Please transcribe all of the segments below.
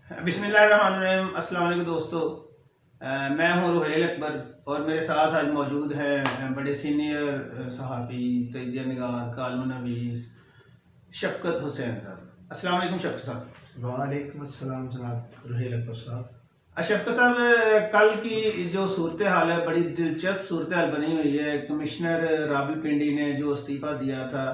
बिस्मिल्लाहिर्रहमानिर्रहीम। अस्सलाम वालेकुम दोस्तों। मैं हूं रुहैल अकबर और मेरे साथ आज मौजूद हैं बड़े सीनियर सहाफ़ी, तजिया निगार, कालम नवीस शफ़क़त हुसैन साहब। अस्सलाम वालेकुम शफ़क़त साहब। वालेकुम अस्सलाम जनाब रुहैल अकबर साहब। शफ़क़त साहब, कल की जो सूरत हाल है, बड़ी दिलचस्प सूरत हाल बनी हुई है। कमिश्नर रावलपिंडी ने जो इस्तीफ़ा दिया था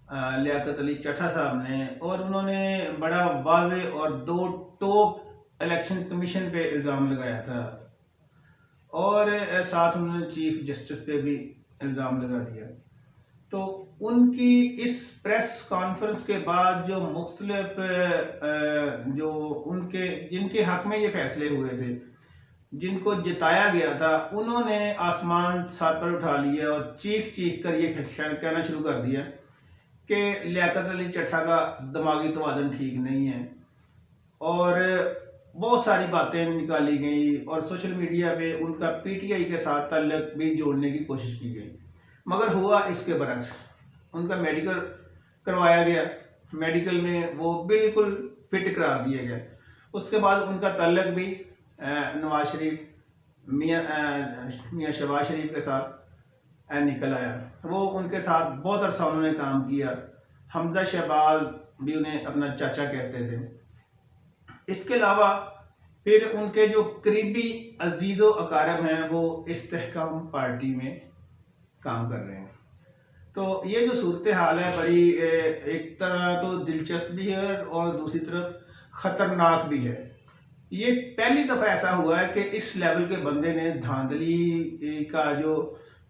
लियाकत अली चट्ठा साहब ने, और उन्होंने बड़ा वाज़े और दो टोक इलेक्शन कमीशन पे इल्ज़ाम लगाया था और साथ उन्होंने चीफ जस्टिस पे भी इल्ज़ाम लगा दिया। तो उनकी इस प्रेस कॉन्फ्रेंस के बाद जो मुख्तलिफ जो उनके जिनके हक में ये फैसले हुए थे, जिनको जिताया गया था, उन्होंने आसमान साथ पर उठा लिया और चीख चीख कर ये कहना शुरू कर दिया कि लियाकत अली चट्ठा का दिमागी तवाज़ुन ठीक नहीं है। और बहुत सारी बातें निकाली गई और सोशल मीडिया पे उनका पीटीआई के साथ ताल्लुक भी जोड़ने की कोशिश की गई, मगर हुआ इसके बरक्स। उनका मेडिकल करवाया गया, मेडिकल में वो बिल्कुल फिट करार दिए गए। उसके बाद उनका ताल्लुक भी नवाज शरीफ मियाँ शहबाज शरीफ के साथ निकल आया। वो उनके साथ बहुत अरसा उन्होंने काम किया। हमजा शहबाज भी उन्हें अपना चाचा कहते थे। इसके अलावा फिर उनके जो करीबी अजीज़ो अकारब हैं वो इस्तेहकाम पार्टी में काम कर रहे हैं। तो ये जो सूरत हाल है बड़ी एक तरह तो दिलचस्प भी है और दूसरी तरफ ख़तरनाक भी है। ये पहली दफ़ा ऐसा हुआ है कि इस लेवल के बंदे ने धांधली का जो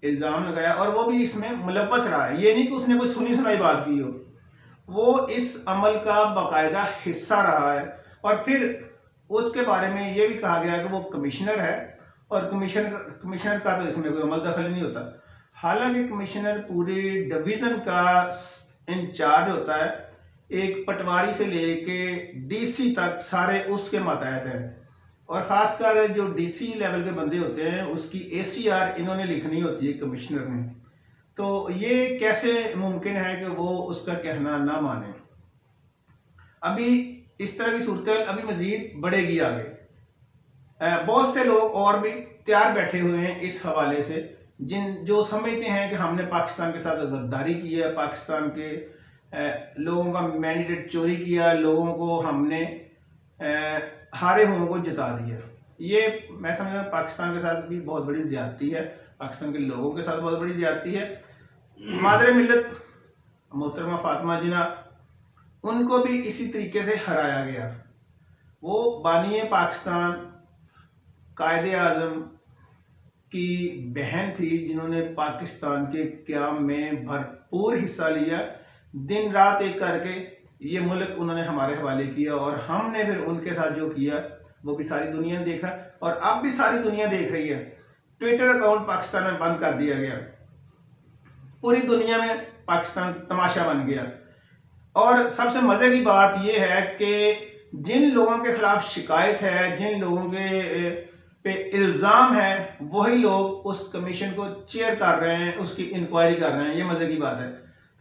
इल्ज़ाम लगाया और वो भी इसमें मुलव्वस रहा है। ये नहीं कि उसने कोई सुनी सुनाई बात की हो, वो इस अमल का बाकायदा हिस्सा रहा है। और फिर उसके बारे में ये भी कहा गया कि वो कमिश्नर है और कमिश्नर का तो इसमें कोई अमल दखल नहीं होता। हालांकि कमिश्नर पूरी डिवीज़न का इंचार्ज होता है, एक पटवारी से लेके डीसी तक सारे उसके मातहत हैं। और ख़ासकर जो डीसी लेवल के बंदे होते हैं उसकी एसीआर इन्होंने लिखनी होती है कमिश्नर ने। तो ये कैसे मुमकिन है कि वो उसका कहना ना माने। अभी इस तरह की सूरत अभी मजीद बढ़ेगी आगे। बहुत से लोग और भी तैयार बैठे हुए हैं इस हवाले से, जो समझते हैं कि हमने पाकिस्तान के साथ गद्दारी की है, पाकिस्तान के लोगों का मैंडेट चोरी किया, लोगों को हमने हारे हुओं को जिता दिया। ये मैं समझता हूँ पाकिस्तान के साथ भी बहुत बड़ी ज्यादती है, पाकिस्तान के लोगों के साथ बहुत बड़ी ज्यादती है। मादरे मिल्लत मोहतरमा फातिमा जिना, उनको भी इसी तरीके से हराया गया। वो बानी पाकिस्तान कायदे आज़म की बहन थी जिन्होंने पाकिस्तान के क़याम में भरपूर हिस्सा लिया। दिन रात एक करके ये मुल्क उन्होंने हमारे हवाले किया और हमने फिर उनके साथ जो किया वो भी सारी दुनिया ने देखा और अब भी सारी दुनिया देख रही है। ट्विटर अकाउंट पाकिस्तान में बंद कर दिया गया, पूरी दुनिया में पाकिस्तान तमाशा बन गया। और सबसे मजे की बात यह है कि जिन लोगों के खिलाफ शिकायत है, जिन लोगों के पे इल्ज़ाम है, वही लोग उस कमीशन को चेयर कर रहे हैं, उसकी इंक्वायरी कर रहे हैं। ये मजे की बात है।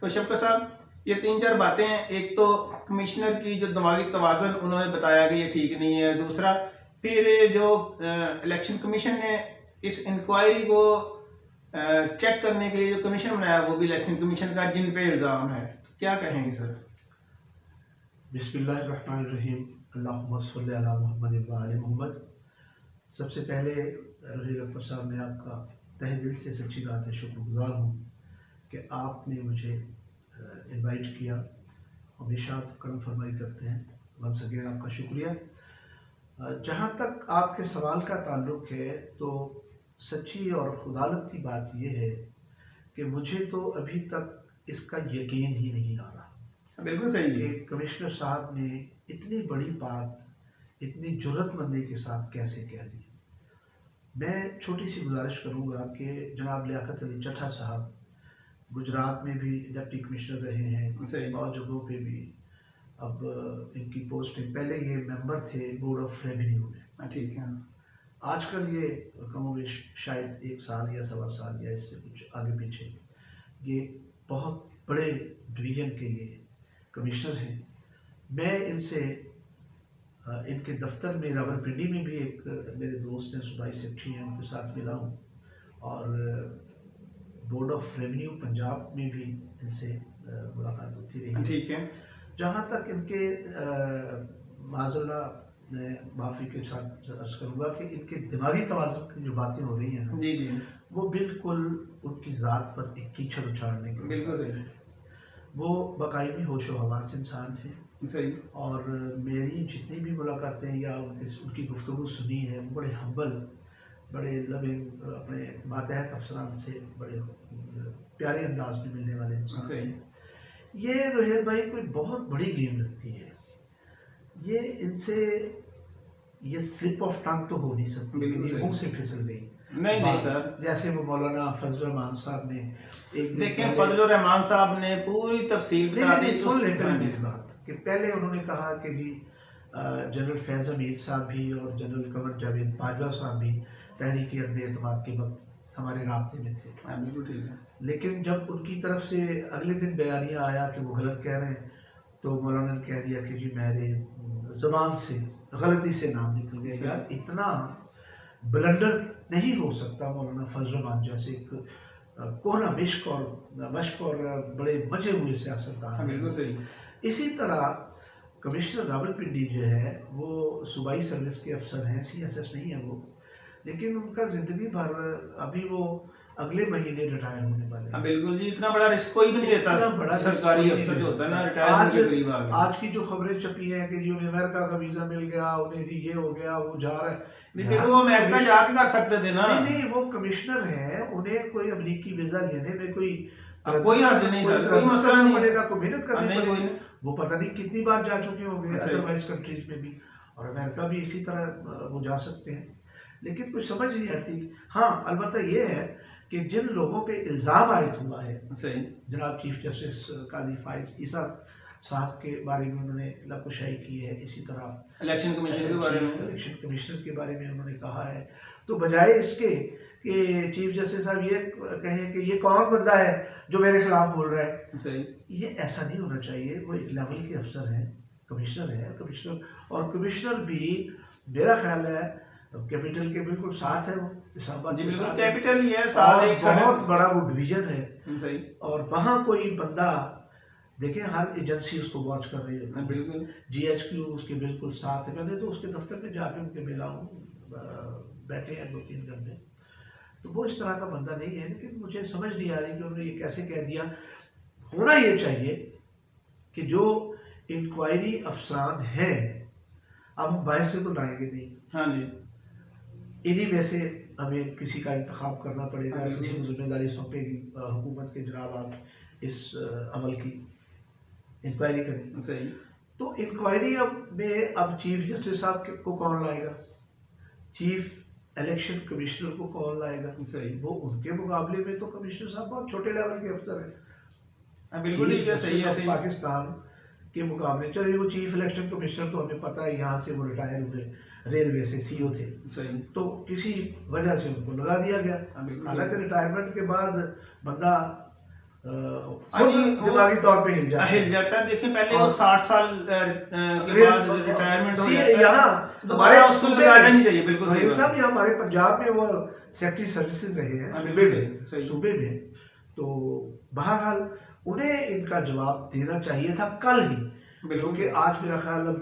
तो शफ़क़त साहब, ये तीन चार बातें हैं। एक तो कमिश्नर की जो दिमागी तवाज़ुन उन्होंने बताया कि ये ठीक नहीं है। दूसरा, फिर जो इलेक्शन कमीशन ने इस इंक्वायरी को चेक करने के लिए जो कमीशन बनाया वो भी इलेक्शन कमीशन का, जिन पे इल्ज़ाम है। क्या कहेंगे सर? बिस्मिल्लाहिर्रहमानिर्रहीम। अल्लाहुम्मा सल्ली अला मुहम्मद व आले मुहम्मद। सबसे पहले रुहैल अकबर साहब, मैं आपका तहे दिल से सच्ची बात है शुक्रगुजार हूँ कि आपने मुझे इनवाइट किया। हमेशा आप करम फरमाई करते हैं, वंस अगेन आपका शुक्रिया। जहाँ तक आपके सवाल का ताल्लुक़ है तो सच्ची और खुदालगती बात यह है कि मुझे तो अभी तक इसका यकीन ही नहीं आ रहा। बिल्कुल सही है। कमिश्नर साहब ने इतनी बड़ी बात इतनी जुर्रतमंदी के साथ कैसे कह दी। मैं छोटी सी गुजारिश करूंगा कि जनाब लियाकत अली चट्ठा साहब गुजरात में भी डिप्टी कमिश्नर रहे हैं, बहुत जगहों पे भी अब इनकी पोस्टिंग, पहले ये मेंबर थे बोर्ड ऑफ रेवेन्यू में, ठीक है। आजकल ये कमोवेश शायद 1 साल या 1.25 साल या इससे कुछ आगे पीछे ये बहुत बड़े डिवीज़न के ये कमिश्नर हैं। मैं इनसे इनके दफ्तर में रावलपिंडी में भी एक मेरे दोस्त हैं, सूबाई सेक्रेटरी हैं, उनके साथ मिला हूँ। और बोर्ड ऑफ रेवेन्यू पंजाब में भी इनसे मुलाकात होती रही। ठीक है। जहाँ तक इनके माजल्ला मैं माफ़ी के साथ अर्ज करूँगा कि इनके दिमागी तवाज़ुन की जो बातें हो रही हैं जी जी, वो बिल्कुल उनकी ज़ात पर एक कीचड़ उछाड़ने के बिल्कुल सही। वो बाकायदे होश व हवास इंसान हैं। सही। और मेरी जितनी भी मुलाकातें या उनकी गुफ्तगू सुनी है, वो बड़े हम्बल, बड़े लविंग, अपने मातहत अफसरान से बड़े प्यारे अंदाज में मिलने वाले इंसान। सही। ये रोहेल भाई कोई बहुत बड़ी गेम लगती है, ये इनसे ये स्लिप ऑफ टंग तो हो नहीं सकती, बिल्कुल ये सही। मुंह से फिसल गई। नहीं नहीं सर, जैसे वो मौलाना फजल रहमान साहब ने एक दिन देखें, पहले- फजल रहमान साहब ने पूरी तफसील नहीं, बता नहीं, दी। सुन लें पहले हाँ जी। मेरी बात कि पहले उन्होंने कहा कि जी जनरल फैज़ अमीर साहब भी और जनरल कमर जावेद बाजवा साहब भी तहरीक अदम एतमाद के वक्त हमारे राब्ते में थे। हाँ, बिल्कुल ठीक है। लेकिन जब उनकी तरफ से अगले दिन बयानिया आया कि वो गलत कह रहे हैं, तो मौलाना ने कह दिया कि जी मेरे ज़बान से गलती से नाम निकल गया। यार इतना ब्लंडर नहीं हो सकता मौलाना फजल रहमान जैसे एक कोना मश्क और बड़े मजे हुए हाँ, सियासतदान। बिल्कुल सही। इसी तरह कमिश्नर रावलपिंडी जो है वो सूबाई सर्विस के अफसर हैं, CSS नहीं है वो, लेकिन उनका ज़िंदगी भर अभी वो अगले महीने रिटायर होने वाले हाँ, हैं। बिल्कुल जी, इतना बड़ा रिस्क कोई भी नहीं लेता। इतना बड़ा रिस्क सरकारी कोई अफसर नहीं जो होता है ना, लेता। रिटायरमेंट के करीब आ गया। आज की जो खबरें छपी हैं कि जी उन्हें अमेरिका का वीज़ा मिल गया, उन्हें भी ये हो गया, वो जा रहा है। लेकिन वो अमेरिका जाके कर सकते थे ना। नहीं, वो कमिश्नर हैं, उन्हें कोई अमेरिकी वीज़ा लेने में कोई कोई हर्ज नहीं सर, कोई मसला करना नहीं पड़ेगा, कोई मेहनत करनी नहीं, पड़ेगी। कोई वो पता नहीं कितनी बार जा चुके होंगे अच्छा। अदरवाइज कंट्रीज में भी, और अमेरिका भी इसी तरह वो जा सकते हैं। लेकिन कुछ समझ नहीं आती। हाँ, अलबत्ता ये है कि जिन लोगों पे इल्ज़ाम आयद हुआ है, सही। जनाब चीफ जस्टिस काजी फाइज ईसा साहब के बारे में उन्होंने लकुशाई की है, इसी तरह इलेक्शन कमीशन के बारे में, इलेक्शन कमिश्नर के बारे में उन्होंने कहा है, तो बजाय इसके कि चीफ जस्टिस साहब ये कहें कि ये कौन बंदा है जो मेरे खिलाफ बोल रहा है, सही। ये ऐसा नहीं होना चाहिए। वो एक लेवल के अफसर हैं, कमिश्नर है, कमिश्नर भी मेरा ख्याल है कैपिटल के बिल्कुल साथ है, वो इस्लामाबाद जी के बिल्कुल साथ कैपिटल ही है, और साथ एक बहुत बड़ा वो डिवीजन है। सही। और वहाँ कोई बंदा देखें, हर एजेंसी उसको वॉच कर रही है, बिल्कुल। GHQ उसके बिल्कुल साथ है। मैंने तो उसके दफ्तर में जाके उनके मिला हूँ, बैठे हैं 2-3 घंटे। तो वो इस तरह का बंदा नहीं है, लेकिन मुझे समझ नहीं आ रही कि उन्होंने ये कैसे कह दिया। होना ये चाहिए कि जो इंक्वायरी अफसरान हैं, अब हम बाहर से तो लाएंगे नहीं, हाँ जी, इन्हीं में से हमें किसी का इंतखाब करना पड़ेगा, हाँ, किसी को जिम्मेदारी सौंपेगी हुकूमत के, जनाब आप इस अमल की इंक्वायरी करें। सही। तो इंक्वायरी में अब चीफ जस्टिस साहब को कौन लाएगा, चीफ इलेक्शन कमिश्नर को कौन लाएगा? सही। वो उनके मुकाबले में तो कमिश्नर साहब बहुत छोटे लेवल के अफसर हैं। हाँ, बिल्कुल ठीक है, सही है, सही। पाकिस्तान के मुकाबले, चलिए वो चीफ इलेक्शन कमिश्नर तो हमें पता है यहाँ से वो रिटायर हुए, रेलवे से CO थे, सही। तो किसी वजह से उनको लगा दिया गया। हाँ, बिल्कुल। हालांकि रिटायरमेंट के बाद बंदा हाँ जी, वो दिमागी तौर पे हिल जाता हिल जाता है। देखिए, पहले वो और- 60 साल के बाद रिटायरमेंट हो जाता है, यहाँ दोबारा उसको सूबे लगाना में- नहीं चाहिए। बिल्कुल सही रहीम बात। साहब, ये हमारे पंजाब में वो सेक्रेटरी सर्विसेज रहे हैं, हाँ, सूबे बिल्कुल, में, सही। सूबे में। तो बहरहाल उन्हें इनका जवाब देना चाहिए था कल ही, क्योंकि आज मेरा ख्याल अब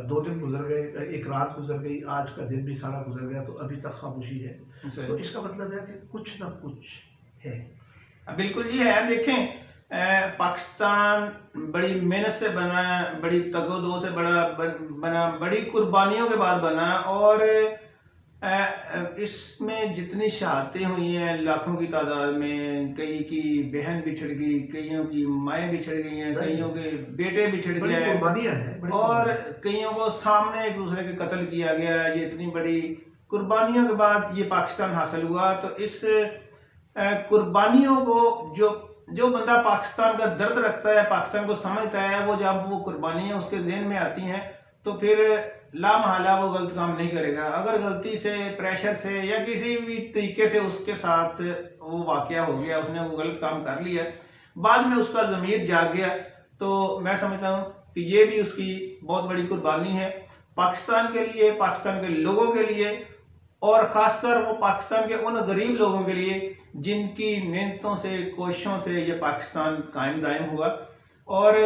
2 दिन गुजर गए, एक रात गुजर गई, आज का दिन भी सारा गुजर गया, तो अभी तक खामोशी है। सही। तो इसका मतलब है कि कुछ ना कुछ है। बिल्कुल जी है। देखें, पाकिस्तान बड़ी मेहनत से बना, बड़ी तगोदो से बना, बड़ी कुर्बानियों के बाद बना, और इसमें जितनी शहादतें हुई हैं लाखों की तादाद में, कई की बहन बिछड़ गई, कईयों की माएँ बिछड़ गई हैं, कईयों के बेटे बिछड़ बड़ी गए हैं, कुर्बानियां हैं, बड़ी और कुर्बानियां। कईयों को सामने एक दूसरे के कत्ल किया गया। ये इतनी बड़ी कुर्बानियों के बाद ये पाकिस्तान हासिल हुआ। तो इस कुर्बानियों को जो बंदा पाकिस्तान का दर्द रखता है, पाकिस्तान को समझता है, वो जब वो कुर्बानियां उसके ज़हन में आती हैं, तो फिर लामहला वो गलत काम नहीं करेगा। अगर गलती से, प्रेशर से या किसी भी तरीके से उसके साथ वो वाकया हो गया, उसने वो गलत काम कर लिया, बाद में उसका ज़मीर जाग गया, तो मैं समझता हूँ कि ये भी उसकी बहुत बड़ी कुर्बानी है। पाकिस्तान के लिए, पाकिस्तान के लोगों के लिए, और ख़ासकर वो पाकिस्तान के उन गरीब लोगों के लिए जिनकी मेहनतों से, कोशिशों से ये पाकिस्तान कायम दायम हुआ। और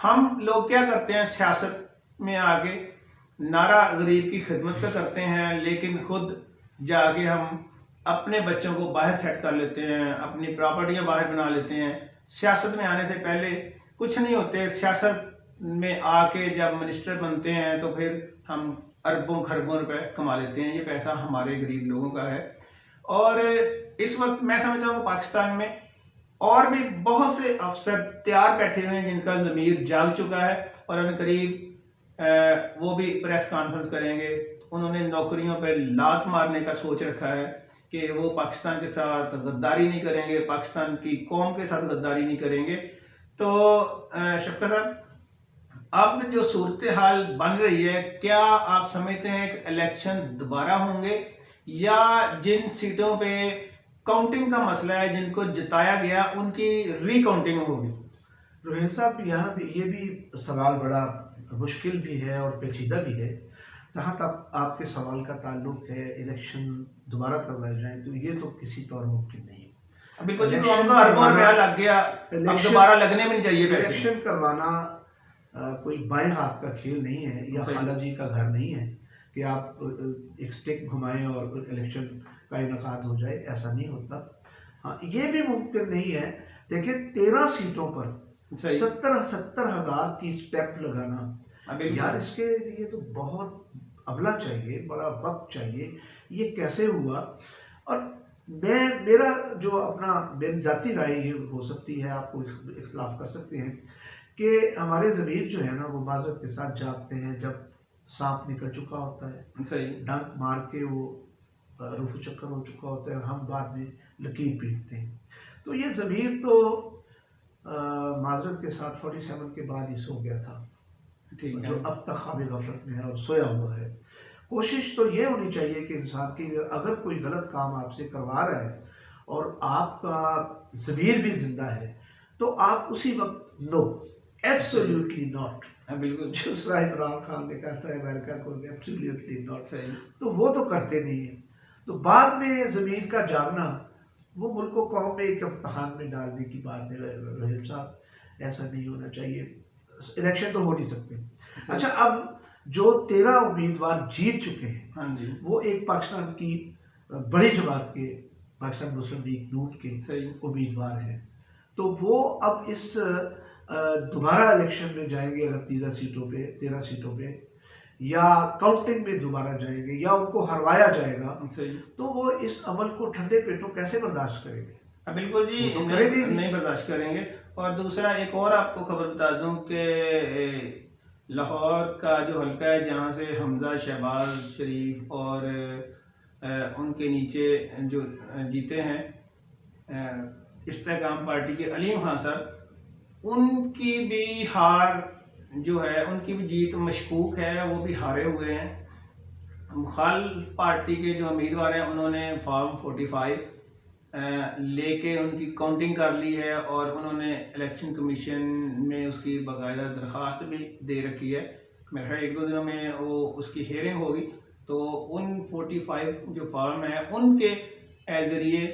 हम लोग क्या करते हैं, सियासत में आके नारा गरीब की खिदमत का करते हैं, लेकिन खुद जाके हम अपने बच्चों को बाहर सेट कर लेते हैं, अपनी प्रॉपर्टियां बाहर बना लेते हैं। सियासत में आने से पहले कुछ नहीं होते, सियासत में आके जब मिनिस्टर बनते हैं तो फिर हम अरबों खरबों रुपए कमा लेते हैं। ये पैसा हमारे गरीब लोगों का है। और इस वक्त मैं समझता हूँ पाकिस्तान में और भी बहुत से अफसर तैयार बैठे हुए हैं जिनका ज़मीर जाग चुका है, और उन करीब वो भी प्रेस कॉन्फ्रेंस करेंगे। उन्होंने नौकरियों पर लात मारने का सोच रखा है कि वो पाकिस्तान के साथ गद्दारी नहीं करेंगे, पाकिस्तान की कौम के साथ गद्दारी नहीं करेंगे। तो शफकत साहब, अब जो सूरत हाल बन रही है, क्या आप समझते हैं कि इलेक्शन दोबारा होंगे, या जिन सीटों पे काउंटिंग का मसला है, जिनको जिताया गया, उनकी रिकाउंटिंग होगी? रोहित साहब, यहाँ भी ये भी सवाल बड़ा मुश्किल भी है और पेचीदा भी है। जहाँ तक आपके सवाल का ताल्लुक है इलेक्शन दोबारा करवाए जाए, तो ये तो किसी तौर मुमकिन नहीं है। बिल्कुल, अरबों रुपया लग गया, अब दोबारा लगने में नहीं चाहिए। इलेक्शन करवाना कोई बाएं हाथ का खेल नहीं है, या खाला जी का घर नहीं है कि आप एक स्टिक घुमाएं और इलेक्शन का इनकाद हो जाए, ऐसा नहीं होता। हाँ, ये भी मुमकिन नहीं है। देखिए, 13 सीटों पर 70,000 की स्टेप लगाना, यार इसके लिए तो बहुत अबला चाहिए, बड़ा वक्त चाहिए। ये कैसे हुआ? और मेरा जो अपना मेरी जाती राय ये हो सकती है, आपको इख्तलाफ कर सकते हैं, कि हमारे ज़मीर जो है ना, वो माजरत के साथ जागते हैं जब सांप निकल चुका होता है, सही डंक मार के वो रुफू चक्कर हो चुका होता है, हम बाद में लकीर पीटते हैं। तो ये ज़मीर तो माजरत के साथ 47 के बाद ही सो गया था, जो अब तक ख्वाब गफलत में है और सोया हुआ है। कोशिश तो ये होनी चाहिए कि इंसान की, अगर कोई गलत काम आपसे करवा रहा है और आपका ज़मीर भी जिंदा है, तो आप उसी वक्त नो, एब्सोल्युटली नॉट। बिल्कुल, जो इमरान खान ने कहा था अमेरिका को, एब्सोल्युटली नॉट। सही, तो वो तो करते नहीं है। तो बाद में ज़मीर का जागना वो मुल्क को कौम में एक इम्तहान में डालने की बात है। रोहित साहब, ऐसा नहीं होना चाहिए। इलेक्शन तो हो नहीं सकते। अच्छा, अब जो 13 उम्मीदवार जीत चुके हैं, हाँ जी, वो एक पाकिस्तान की बड़ी जमात के, पाकिस्तान मुस्लिम लीग नून के उम्मीदवार हैं। तो वो अब इस दोबारा इलेक्शन में जाएंगे, अगर 13 सीटों पे, या काउंटिंग में दोबारा जाएंगे, या उनको हरवाया जाएगा, तो वो इस अमल को ठंडे पेटों कैसे बर्दाश्त करेंगे? बिल्कुल जी, तो नहीं बर्दाश्त करेंगे। और दूसरा, एक और आपको खबर बता दूं कि लाहौर का जो हल्का है, जहां से हमजा, शहबाज शरीफ और उनके नीचे जो जीते हैं इस्तेकाम पार्टी के अलीम खान साहब, उनकी भी हार जो है, उनकी भी जीत मशकूक है, वो भी हारे हुए हैं। मुखालिफ पार्टी के जो उम्मीदवार हैं, उन्होंने फॉर्म 45 लेके उनकी काउंटिंग कर ली है, और उन्होंने इलेक्शन कमीशन में उसकी बाकायदा दरख्वास्त भी दे रखी है। मेरे ख्याल 1-2 दिनों में वो उसकी हेयरिंग होगी, तो उन 45 जो फॉर्म है उनके ज़रिए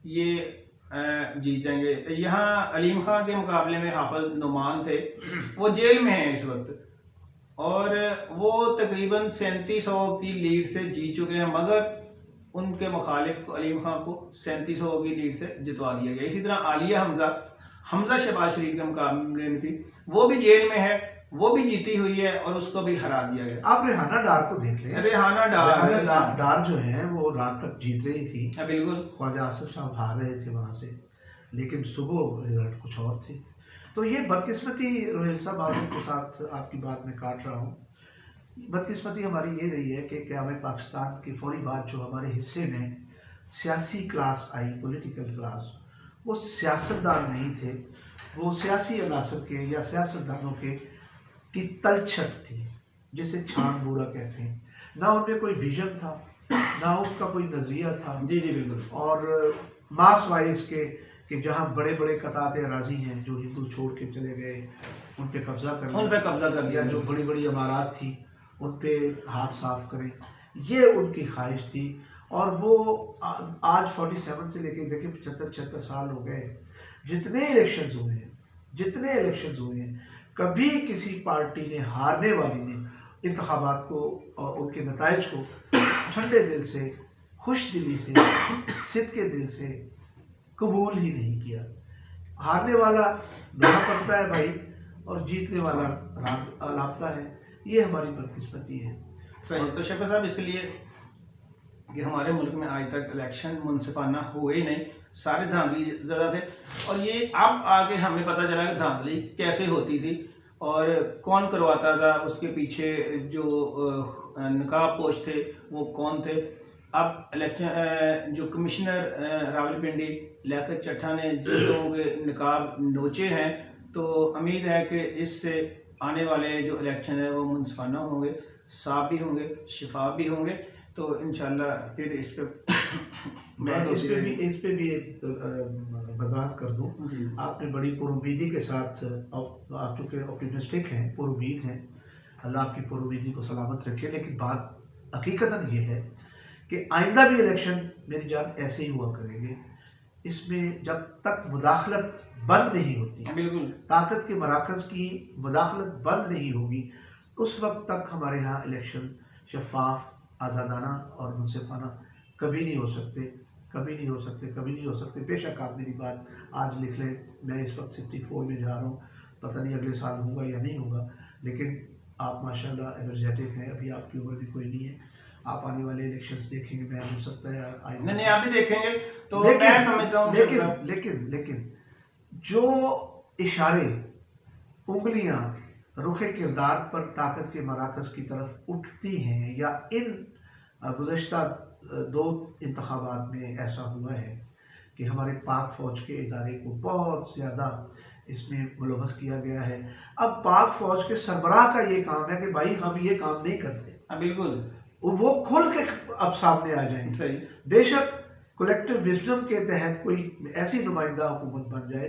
ये जीत जाएंगे। यहाँ अलीम खान के मुकाबले में हाफिज नुमान थे, वो जेल में हैं इस वक्त, और वो तकरीबन 3700 की लीड से जीत चुके हैं, मगर उनके मुखालिफ को, अलीम खान को 3700 की लीड से जितवा दिया गया। इसी तरह आलिया हमजा शहबाज शरीफ के मुकाबले में थी, वो भी जेल में है, वो भी जीती हुई है, और उसको भी हरा दिया गया। आप रेहाना डार को देख लें। रेहाना डार जो है वो रात तक जीत रही थी। बिल्कुल, ख्वाजा आसिफ साहब हार रहे थे वहां से, लेकिन सुबह रिजल्ट कुछ और थे। तो ये बदकिस्मती, रोहित साहब आपके साथ आपकी बात में काट रहा हूँ, बदकिस्मती हमारी ये रही है कि क़याम पाकिस्तान की फौरी बात जो हमारे हिस्से में सियासी क्लास आई, पॉलिटिकल क्लास, वो सियासतदान नहीं थे, वो सियासी अनासर के या सियासतदानों की तलछट थी, जिसे छान बूढ़ा कहते हैं। ना उनमें कोई विजन था, ना उनका कोई नजरिया था। जी जी बिल्कुल। और मास वाइज के कि जहाँ बड़े बड़े कताते अराजी हैं जो हिंदू छोड़ के चले गए, उन पे कब्जा कर लिया, जो बड़ी बड़ी इमारत थी उन पे हाथ साफ करें, ये उनकी ख्वाहिश थी। और वो आज 47 से लेके देखिए 75-76 साल हो गए, जितने इलेक्शंस हुए हैं कभी किसी पार्टी ने, हारने वाली ने, इंतखाबात को और उनके नताइज को ठंडे दिल से, खुश दिली से, सिद्ध के दिल से कबूल ही नहीं किया। हारने वाला रोना पड़ता है भाई, और जीतने वाला लापता है। ये हमारी बदकिस्मती है। सही। तो शफी साहब, इसलिए कि हमारे मुल्क में आज तक इलेक्शन मुनसिफाना हुए ही नहीं, सारे धांधली ज़्यादा थे। और ये अब आगे हमें पता चला कि धांधली कैसे होती थी और कौन करवाता था, उसके पीछे जो नकाबपोश थे वो कौन थे। अब इलेक्शन जो कमिश्नर रावलपिंडी लियाकत चट्टा ने जिन लोगों के नकाब नोचे हैं, तो उम्मीद है कि इससे आने वाले जो इलेक्शन है वो मुनसिफाना होंगे, साफ भी होंगे, शफाफ भी होंगे। तो इंशाल्लाह फिर इस पे मैं इस पे भी एक वजाहत कर दूं। आपने बड़ी पुरुमीदी के साथ, आप चूँकि ऑप्टिमिस्टिक हैं, पुरुमीद हैं, अल्लाह आपकी पुरुमीदी को सलामत रखे। लेकिन बात हकीकतन ये है कि आइंदा भी इलेक्शन मेरी जान ऐसे ही हुआ करेंगे। इसमें जब तक मुदाखलत बंद नहीं होती, बिल्कुल ताकत के मराकज़ की मुदाखलत बंद नहीं होगी, उस वक्त तक हमारे यहाँ इलेक्शन शफाफ, आज़ादाना और मुनसिफाना कभी नहीं हो सकते। बेशक आप मेरी बात आज लिख लें, मैं इस वक्त 64 में जा रहा हूँ, पता नहीं अगले साल होगा या नहीं होगा, लेकिन आप माशाल्लाह एनर्जेटिक हैं, अभी आपकी उम्र भी कोई नहीं है। आप आने वाले इलेक्शंस देखेंगे, मैं हो सकता है नहीं आप भी देखेंगे। तो मैं समझता हूँ लेकिन जो इशारे, उंगलियां रुखे किरदार पर ताकत के मराकज़ की तरफ उठती हैं, या इन गुज़श्ता 2 इंतखाबात में ऐसा हुआ है कि हमारे पाक फ़ौज के इदारे को बहुत ज़्यादा इसमें मुलव्वस किया गया है। अब पाक फ़ौज के सरबराह का ये काम है कि भाई हम ये काम नहीं करते। बिल्कुल वो खुल के अब सामने आ जाएंगे। सही। बेशक कलेक्टिव विजडम के तहत कोई ऐसी नुमाइंदा हुकूमत बन जाए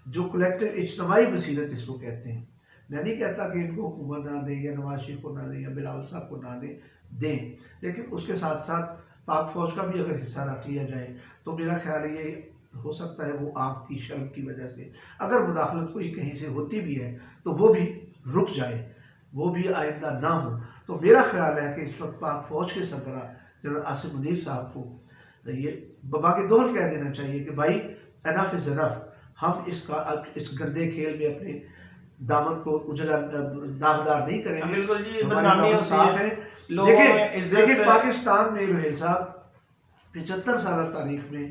जो कलेक्टिव इज्तिमाई बसीरत इसको कहते हैं। मैं नहीं कहता कि इनको हुकूमत ना दें, या नवाज शरीफ को ना दें, या बिलावल साहब को ना दें, लेकिन उसके साथ साथ पाक फौज का भी अगर हिस्सा रख लिया जाए तो मेरा ख्याल ये हो सकता है वो आँख की शर्म की वजह से, अगर मुदाखलत कोई कहीं से होती भी है तो वो भी रुक जाए, वो भी आइंदा ना हो। तो मेरा ख्याल है कि इस वक्त पाक फौज के सरबराह जनरल आसिम मुनीर साहब को ये बबा के दोहल कह देना चाहिए कि भाई एनफ इज एनफ, हम इस गंदे खेल में अपने दामन को उजला दागदार नहीं करेंगे। बिल्कुल जी, हमारी साफ है। देखिए पाकिस्तान में रोहेल साहब 75 साल तारीख में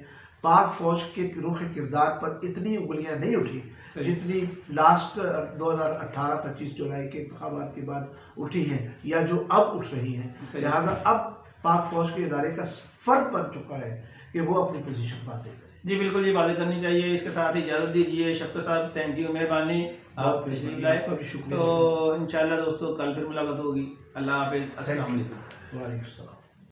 पाक फौज के रुख किरदार पर इतनी उंगलियां नहीं उठी जितनी लास्ट 2018-25 जुलाई के इंतखाबात के बाद उठी हैं, या जो अब उठ रही हैं। लिहाजा अब पाक फौज के इदारे का फर्ज बन चुका है कि वो अपनी पोजीशन वाज़ेह करें। जी बिल्कुल, ये बातें करनी चाहिए। इसके साथ ही इजाज़त दीजिए शफ़क़त साहब, थैंक यू, मेहरबानी, आप तशरीफ लाए। तो इंशाल्लाह दोस्तों कल फिर मुलाकात होगी। अल्लाह हाफ़िज़, अस्सलाम वालेकुम। वालेकुम सलाम।